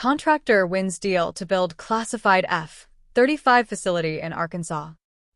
Contractor wins deal to build classified F-35 facility in Arkansas.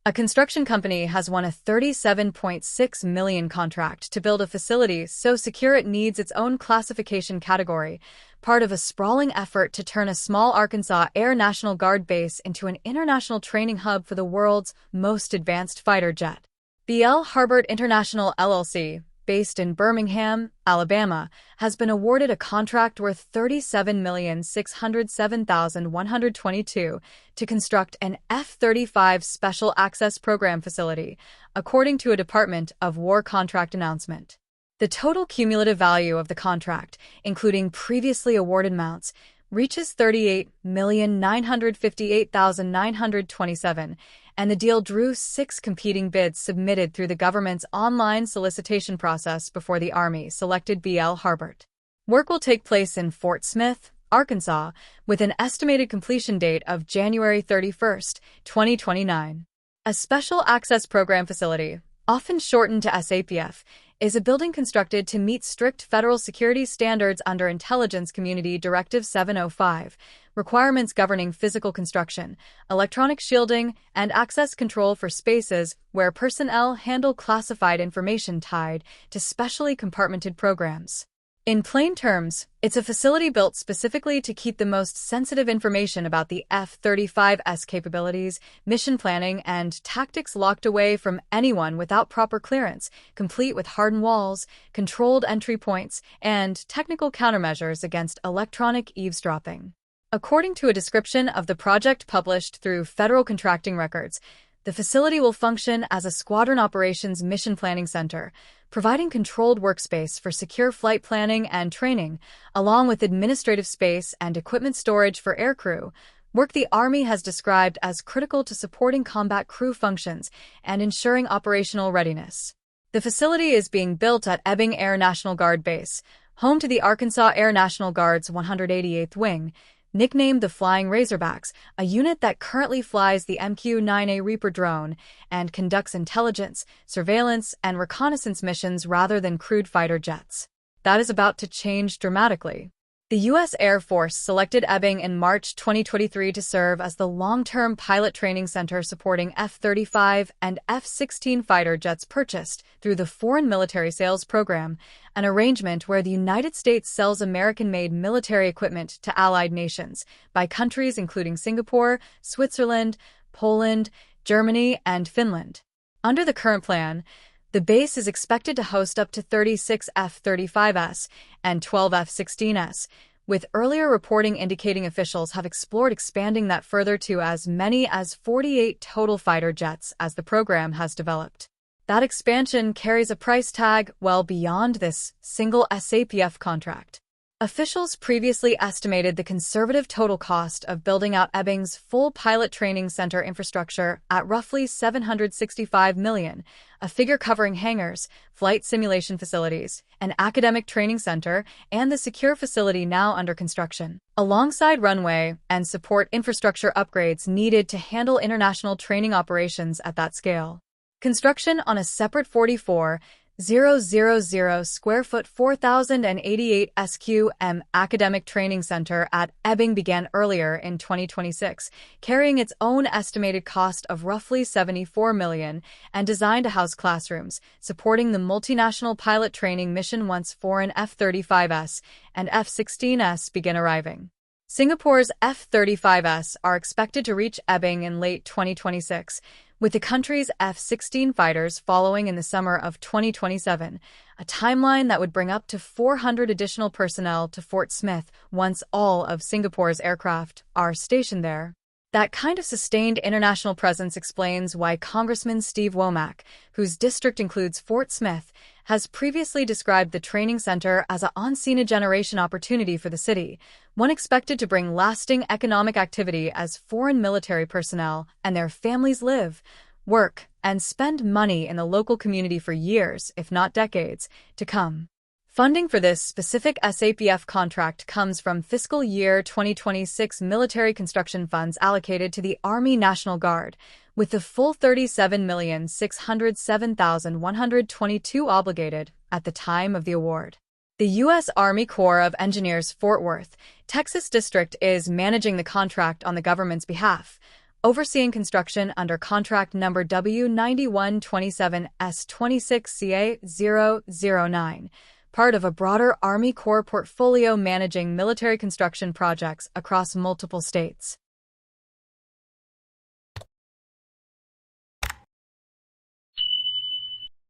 A construction company has won a $37.6 million contract to build a facility so secure it needs its own classification category, part of a sprawling effort to turn a small Arkansas Air National Guard base into an international training hub for the world's most advanced fighter jet. Harbert International LLC, based in Birmingham, Alabama, has been awarded a contract worth $37,607,122 to construct an F-35 Special Access Program facility, according to a Department of War contract announcement. The total cumulative value of the contract, including previously awarded amounts, reaches $38,958,927, and the deal drew 6 competing bids submitted through the government's online solicitation process before the Army selected Harbert. Work will take place in Fort Smith, Arkansas, with an estimated completion date of January 31, 2029. A Special Access Program facility, often shortened to SAPF, is a building constructed to meet strict federal security standards under Intelligence Community Directive 705, requirements governing physical construction, electronic shielding, and access control for spaces where personnel handle classified information tied to specially compartmented programs. In plain terms, it's a facility built specifically to keep the most sensitive information about the F-35's capabilities, mission planning, and tactics locked away from anyone without proper clearance, complete with hardened walls, controlled entry points, and technical countermeasures against electronic eavesdropping. According to a description of the project published through federal contracting records, the facility will function as a Squadron Operations Mission Planning Center, providing controlled workspace for secure flight planning and training, along with administrative space and equipment storage for aircrew, work the Army has described as critical to supporting combat crew functions and ensuring operational readiness. The facility is being built at Ebbing Air National Guard Base, home to the Arkansas Air National Guard's 188th Wing, nicknamed the Flying Razorbacks, a unit that currently flies the MQ-9A Reaper drone and conducts intelligence, surveillance, and reconnaissance missions rather than crewed fighter jets. That is about to change dramatically. The U.S. Air Force selected Ebbing in March 2023 to serve as the long-term pilot training center supporting F-35 and F-16 fighter jets purchased through the Foreign Military Sales Program, an arrangement where the United States sells American-made military equipment to allied nations by countries including Singapore, Switzerland, Poland, Germany, and Finland. Under the current plan, the base is expected to host up to 36 F-35s and 12 F-16s, with earlier reporting indicating officials have explored expanding that further to as many as 48 total fighter jets as the program has developed. That expansion carries a price tag well beyond this single SAPF contract. Officials previously estimated the conservative total cost of building out Ebbing's full pilot training center infrastructure at roughly $765 million, a figure covering hangars, flight simulation facilities, an academic training center, and the secure facility now under construction, alongside runway and support infrastructure upgrades needed to handle international training operations at that scale. Construction on a separate 44,000 square foot 4,088 SQM academic training center at Ebbing began earlier in 2026, carrying its own estimated cost of roughly $74 million and designed to house classrooms, supporting the multinational pilot training mission once foreign F-35s and F-16s begin arriving. Singapore's F-35s are expected to reach Ebbing in late 2026, with the country's F-16 fighters following in the summer of 2027, a timeline that would bring up to 400 additional personnel to Fort Smith once all of Singapore's aircraft are stationed there. That kind of sustained international presence explains why Congressman Steve Womack, whose district includes Fort Smith, has previously described the training center as a once-in-a-generation opportunity for the city, one expected to bring lasting economic activity as foreign military personnel and their families live, work, and spend money in the local community for years, if not decades, to come. Funding for this specific SAPF contract comes from fiscal year 2026 military construction funds allocated to the Army National Guard, with the full $37,607,122 obligated at the time of the award. The U.S. Army Corps of Engineers Fort Worth, Texas District is managing the contract on the government's behalf, overseeing construction under contract number W9127S26CA009, part of a broader Army Corps portfolio managing military construction projects across multiple states.